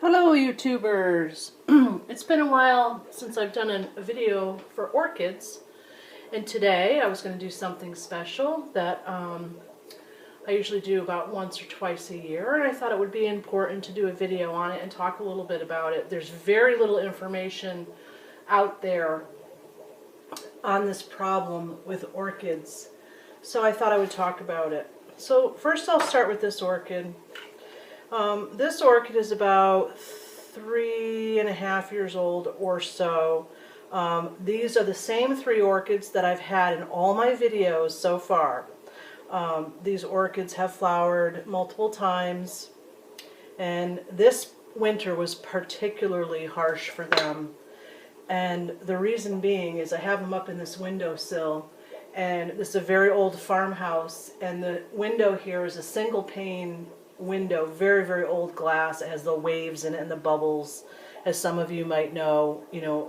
Hello YouTubers! It's been a while since I've done a video for orchids, and today I was going to do something special that I usually do about once or twice a year, and I thought it would be important to do a video on it and talk a little bit about it. There's very little information out there on this problem with orchids, so I thought I would talk about it. So first I'll start with this orchid. This orchid is about 3.5 years old or so. These are the same 3 orchids that I've had in all my videos so far. These orchids have flowered multiple times, and this winter was particularly harsh for them. And the reason being is I have them up in this windowsill, and this is a very old farmhouse, and the window here is a single pane window, very, very old glass. It has the waves in it and the bubbles. As some of you might know,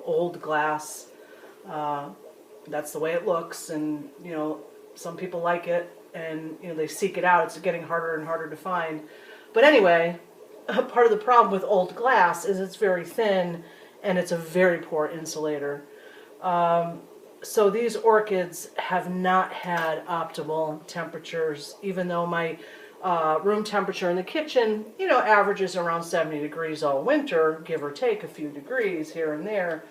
old glass, that's the way it looks, and some people like it, and they seek it out. It's getting harder and harder to find. But anyway, part of the problem with old glass is it's very thin and it's a very poor insulator. So these orchids have not had optimal temperatures, even though my room temperature in the kitchen, averages around 70 degrees all winter, give or take a few degrees here and there.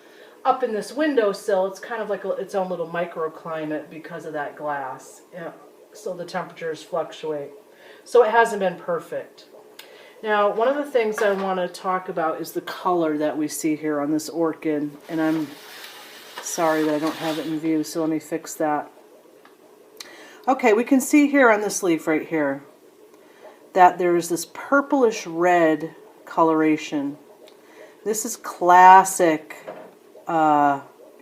Up in this windowsill, it's kind of like its own little microclimate because of that glass. So the temperatures fluctuate. So it hasn't been perfect. Now, one of the things I want to talk about is the color that we see here on this orchid. And I'm sorry that I don't have it in view, so let me fix that. Okay, we can see here on this leaf right here that there is this purplish red coloration. This is classic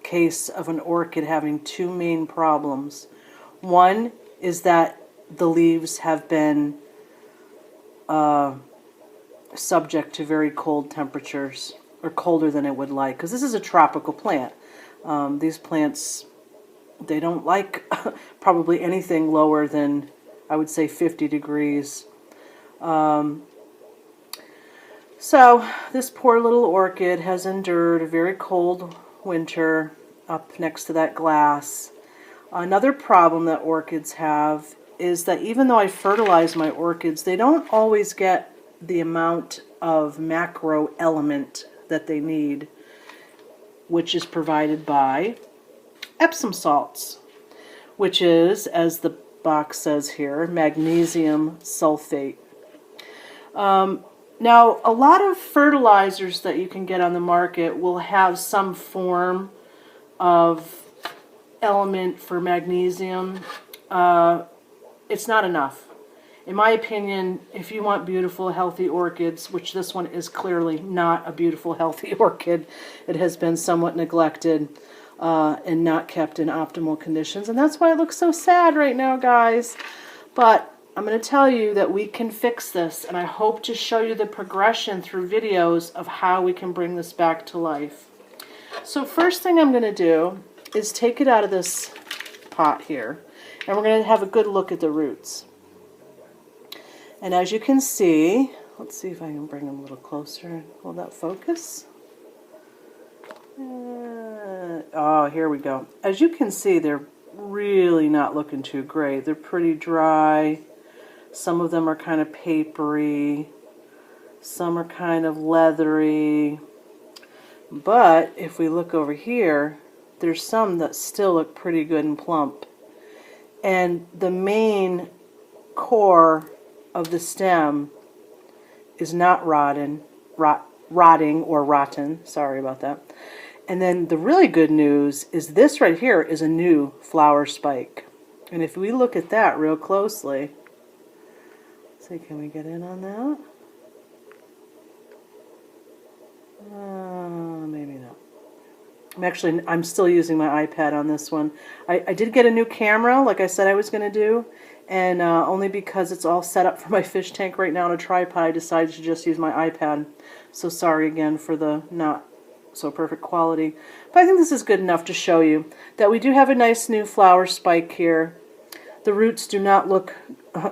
case of an orchid having 2 main problems. One is that the leaves have been subject to very cold temperatures, or colder than it would like, because this is a tropical plant. These plants, they don't like probably anything lower than, I would say, 50 degrees. So this poor little orchid has endured a very cold winter up next to that glass. Another problem that orchids have is that even though I fertilize my orchids, they don't always get the amount of macro element that they need, which is provided by Epsom salts, which is, as the box says here, magnesium sulfate. Now, a lot of fertilizers that you can get on the market will have some form of element for magnesium. It's not enough. In my opinion, if you want beautiful, healthy orchids, which this one is clearly not a beautiful, healthy orchid, it has been somewhat neglected and not kept in optimal conditions. And that's why it looks so sad right now, guys. But I'm going to tell you that we can fix this, and I hope to show you the progression through videos of how we can bring this back to life. So first thing I'm going to do is take it out of this pot here, and we're going to have a good look at the roots. And as you can see, let's see if I can bring them a little closer and hold that focus. Oh, here we go. As you can see, they're really not looking too great. They're pretty dry. Some of them are kind of papery. Some are kind of leathery. But if we look over here, there's some that still look pretty good and plump. And the main core of the stem is not rotting or rotten. Sorry about that. And then the really good news is this right here is a new flower spike. And if we look at that real closely, let's see, can we get in on that? Maybe not. I'm still using my iPad on this one. I did get a new camera, like I said I was going to do, and only because it's all set up for my fish tank right now on a tripod, I decided to just use my iPad. So sorry again for the not so perfect quality. But I think this is good enough to show you that we do have a nice new flower spike here. The roots do not look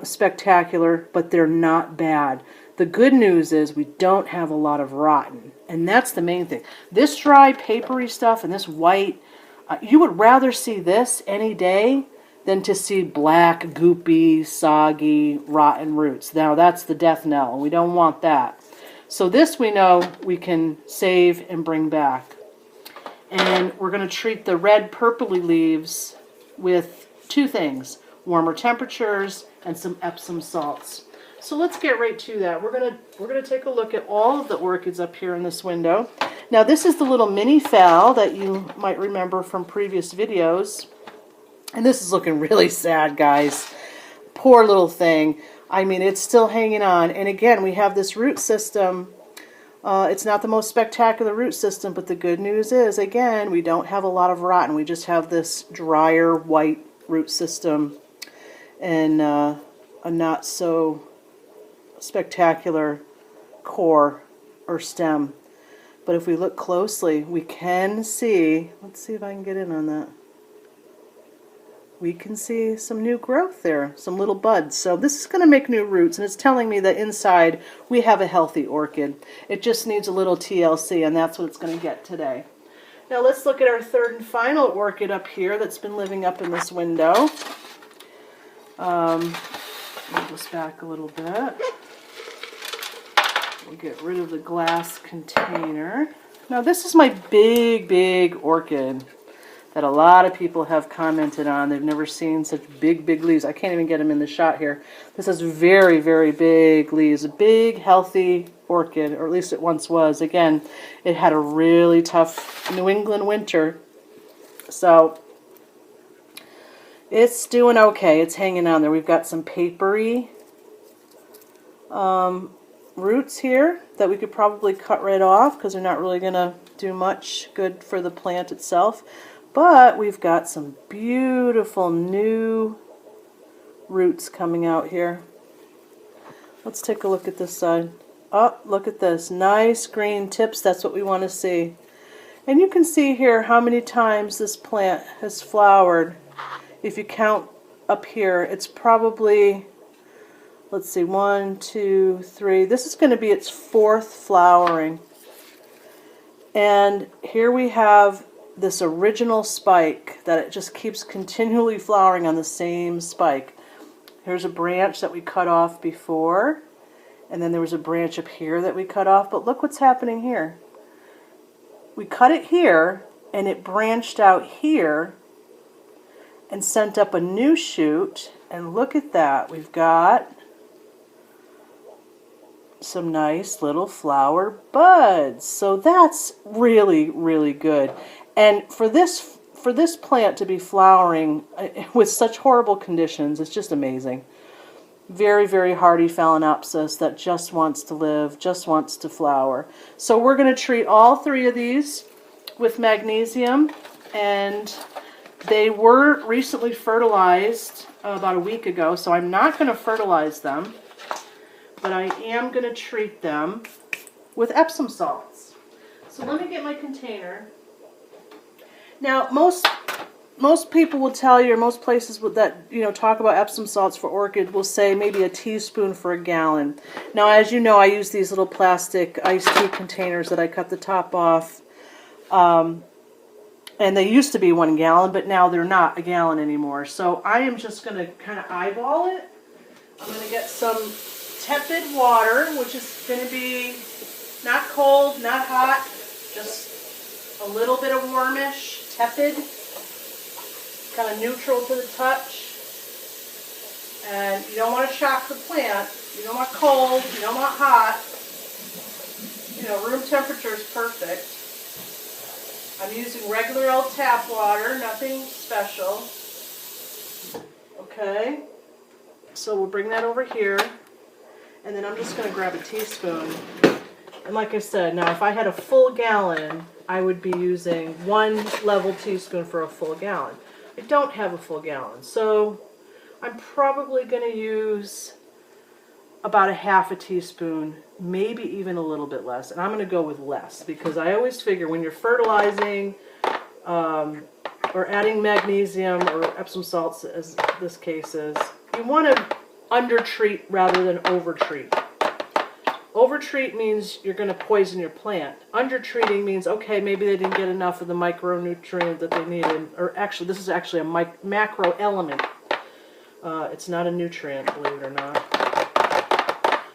spectacular, but they're not bad. The good news is we don't have a lot of rotten, and that's the main thing. This dry, papery stuff and this white, you would rather see this any day than to see black, goopy, soggy, rotten roots. Now that's the death knell, and we don't want that. So this we know we can save and bring back. And we're going to treat the red purpley leaves with two things: warmer temperatures and some Epsom salts. So let's get right to that. We're gonna take a look at all of the orchids up here in this window. Now this is the little mini phal that you might remember from previous videos. And this is looking really sad, guys. Poor little thing. I mean, it's still hanging on. And again, we have this root system. It's not the most spectacular root system, but the good news is, again, we don't have a lot of rotten. We just have this drier white root system and a not so spectacular core or stem. But if we look closely, we can see, let's see if I can get in on that. We can see some new growth there, some little buds. So this is going to make new roots, and it's telling me that inside we have a healthy orchid. It just needs a little TLC, and that's what it's going to get today. Now let's look at our third and final orchid up here that's been living up in this window. Move this back a little bit. We'll get rid of the glass container. Now this is my big orchid that a lot of people have commented on. They've never seen such big leaves. I can't even get them in the shot here. This has very big leaves. A big, healthy orchid, or at least it once was. Again, it had a really tough New England winter. So it's doing okay. It's hanging on there. We've got some papery roots here that we could probably cut right off because they're not really going to do much good for the plant itself. But we've got some beautiful new roots coming out here. Let's take a look at this side. Oh, look at this. Nice green tips. That's what we want to see. And you can see here how many times this plant has flowered. If you count up here, it's probably, let's see, 1, 2, 3. This is going to be its 4th flowering. And here we have this original spike that it just keeps continually flowering on the same spike. Here's a branch that we cut off before, and then there was a branch up here that we cut off, but look what's happening here. We cut it here, and it branched out here and sent up a new shoot, and look at that. We've got some nice little flower buds. So that's really good. And for this plant to be flowering with such horrible conditions, it's just amazing. Very hardy phalaenopsis that just wants to live, just wants to flower. So we're going to treat all 3 of these with magnesium, and they were recently fertilized about a week ago, so I'm not going to fertilize them, but I am going to treat them with Epsom salts. So let me get my container. Now, most people will tell you, or most places that talk about Epsom salts for orchid will say maybe a teaspoon for a gallon. Now, as you know, I use these little plastic iced tea containers that I cut the top off, and they used to be 1 gallon, but now they're not a gallon anymore. So I am just going to kind of eyeball it. I'm going to get some tepid water, which is going to be not cold, not hot, just a little bit of warmish, tepid, kind of neutral to the touch. And you don't want to shock the plant. You don't want cold, you don't want hot. Room temperature is perfect. I'm using regular old tap water, nothing special. Okay, so we'll bring that over here. And then I'm just going to grab a teaspoon. And like I said, now if I had a full gallon, I would be using 1 level teaspoon for a full gallon. I don't have a full gallon, so I'm probably going to use about a half a teaspoon, maybe even a little bit less. And I'm going to go with less because I always figure when you're fertilizing or adding magnesium or Epsom salts, as this case is, you want to under-treat rather than over-treat. Overtreat means you're going to poison your plant. Undertreating means, okay, maybe they didn't get enough of the micronutrient that they needed. Or actually, this is actually a macro element. It's not a nutrient, believe it or not.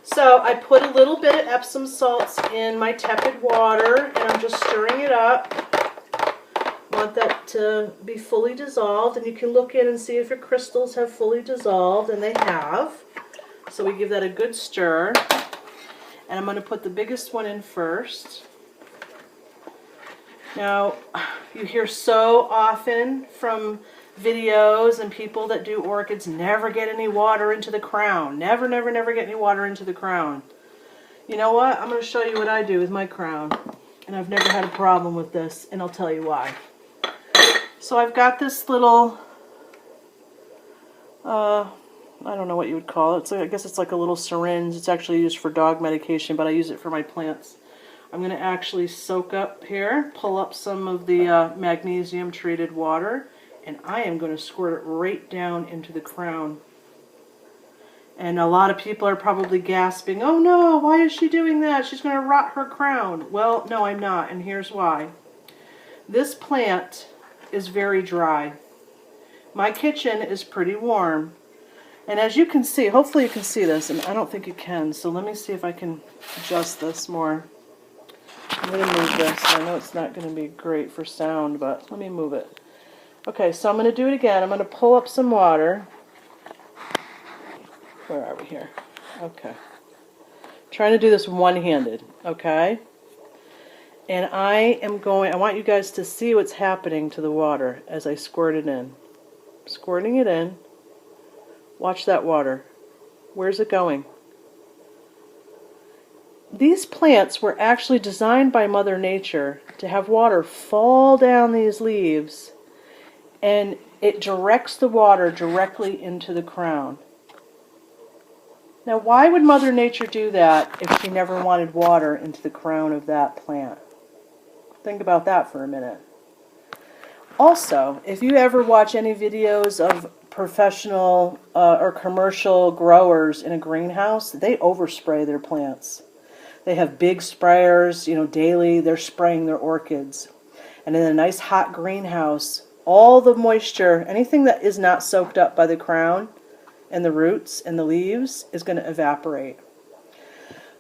So I put a little bit of Epsom salts in my tepid water, and I'm just stirring it up. I want that to be fully dissolved, and you can look in and see if your crystals have fully dissolved, and they have. So we give that a good stir. And I'm going to put the biggest one in first. Now, you hear so often from videos and people that do orchids, never get any water into the crown. Never, never, never get any water into the crown. You know what? I'm going to show you what I do with my crown. And I've never had a problem with this, and I'll tell you why. So I've got this little, I don't know what you would call it. I guess it's like a little syringe. It's actually used for dog medication, but I use it for my plants. I'm going to actually soak up here, pull up some of the magnesium treated water, and I am going to squirt it right down into the crown. And a lot of people are probably gasping, oh no, why is she doing that? She's going to rot her crown. Well, no, I'm not, and here's why. This plant is very dry. My kitchen is pretty warm. And as you can see, hopefully you can see this, and I don't think you can, so let me see if I can adjust this more. I'm going to move this. I know it's not going to be great for sound, but let me move it. Okay, so I'm going to do it again. I'm going to pull up some water. Where are we here? Okay. I'm trying to do this one-handed, okay? And I want you guys to see what's happening to the water as I squirt it in. Squirting it in. Watch that water. Where's it going? These plants were actually designed by Mother Nature to have water fall down these leaves, and it directs the water directly into the crown. Now, why would Mother Nature do that if she never wanted water into the crown of that plant? Think about that for a minute. Also, if you ever watch any videos of professional or commercial growers in a greenhouse, they overspray their plants. They have big sprayers, daily they're spraying their orchids. And in a nice hot greenhouse, all the moisture, anything that is not soaked up by the crown and the roots and the leaves is going to evaporate.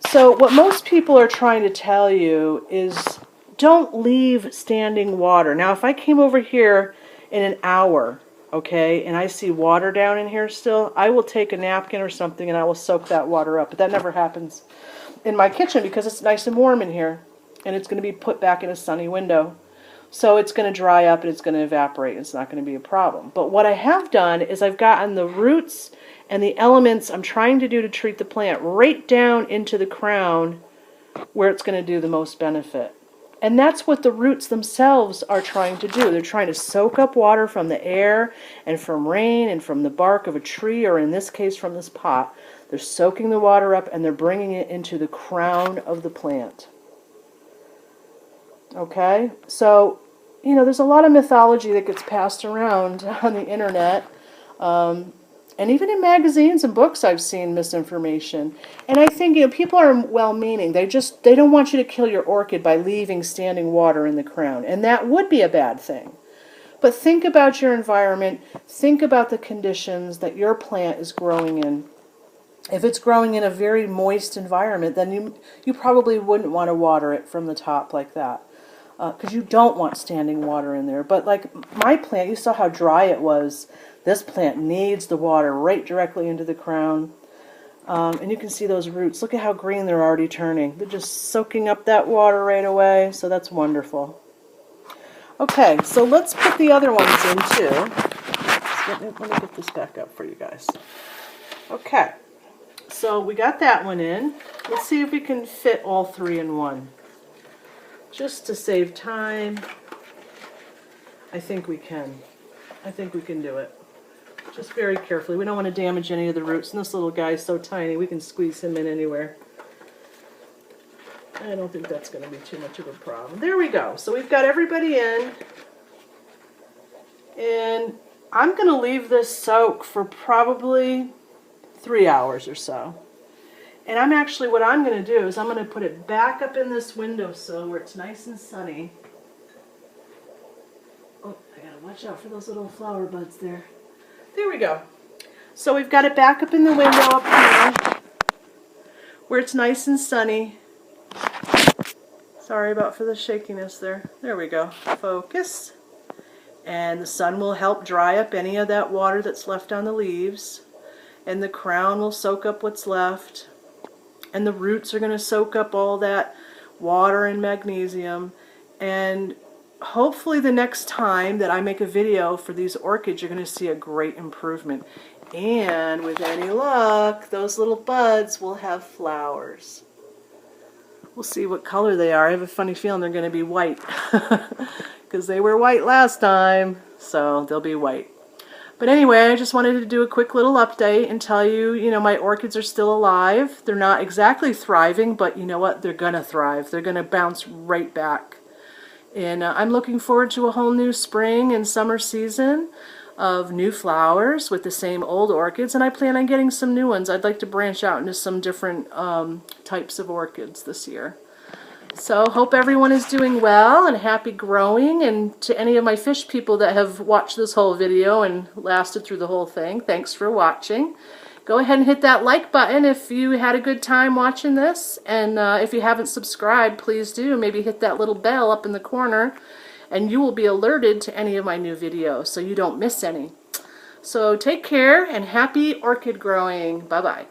So what most people are trying to tell you is don't leave standing water. Now, if I came over here in an hour, okay, and I see water down in here still, I will take a napkin or something and I will soak that water up. But that never happens in my kitchen because it's nice and warm in here, and it's going to be put back in a sunny window. So it's going to dry up and it's going to evaporate. It's not going to be a problem. But what I have done is I've gotten the roots and the elements I'm trying to do to treat the plant right down into the crown where it's going to do the most benefit. And that's what the roots themselves are trying to do. They're trying to soak up water from the air and from rain and from the bark of a tree, or in this case from this pot. They're soaking the water up and they're bringing it into the crown of the plant. Okay? So, there's a lot of mythology that gets passed around on the internet. And even in magazines and books I've seen misinformation. And I think, people are well-meaning. They don't want you to kill your orchid by leaving standing water in the crown. And that would be a bad thing. But think about your environment. Think about the conditions that your plant is growing in. If it's growing in a very moist environment, then you probably wouldn't want to water it from the top like that. Because you don't want standing water in there. But like my plant, you saw how dry it was. This plant needs the water right directly into the crown. And you can see those roots. Look at how green they're already turning. They're just soaking up that water right away. So that's wonderful. Okay, so let's put the other ones in too. Let me get this back up for you guys. Okay, so we got that one in. Let's see if we can fit all three in one. Just to save time, I think we can. I think we can do it. Just very carefully. We don't want to damage any of the roots. And this little guy is so tiny, we can squeeze him in anywhere. I don't think that's going to be too much of a problem. There we go. So we've got everybody in. And I'm going to leave this soak for probably 3 hours or so. And what I'm going to do is I'm going to put it back up in this windowsill where it's nice and sunny. Oh, I got to watch out for those little flower buds there. There we go. So we've got it back up in the window up here where it's nice and sunny. Sorry about for the shakiness there. There we go. Focus. And the sun will help dry up any of that water that's left on the leaves. And the crown will soak up what's left. And the roots are going to soak up all that water and magnesium. And hopefully the next time that I make a video for these orchids, you're going to see a great improvement. And with any luck, those little buds will have flowers. We'll see what color they are. I have a funny feeling they're going to be white because they were white last time, so they'll be white. But anyway, I just wanted to do a quick little update and tell you, my orchids are still alive. They're not exactly thriving, but you know what? They're going to thrive. They're going to bounce right back. And I'm looking forward to a whole new spring and summer season of new flowers with the same old orchids, and I plan on getting some new ones. I'd like to branch out into some different types of orchids this year. So hope everyone is doing well and happy growing, and to any of my fish people that have watched this whole video and lasted through the whole thing, thanks for watching. Go ahead and hit that like button if you had a good time watching this, and if you haven't subscribed, please do. Maybe hit that little bell up in the corner and you will be alerted to any of my new videos so you don't miss any. So take care and happy orchid growing. Bye-bye.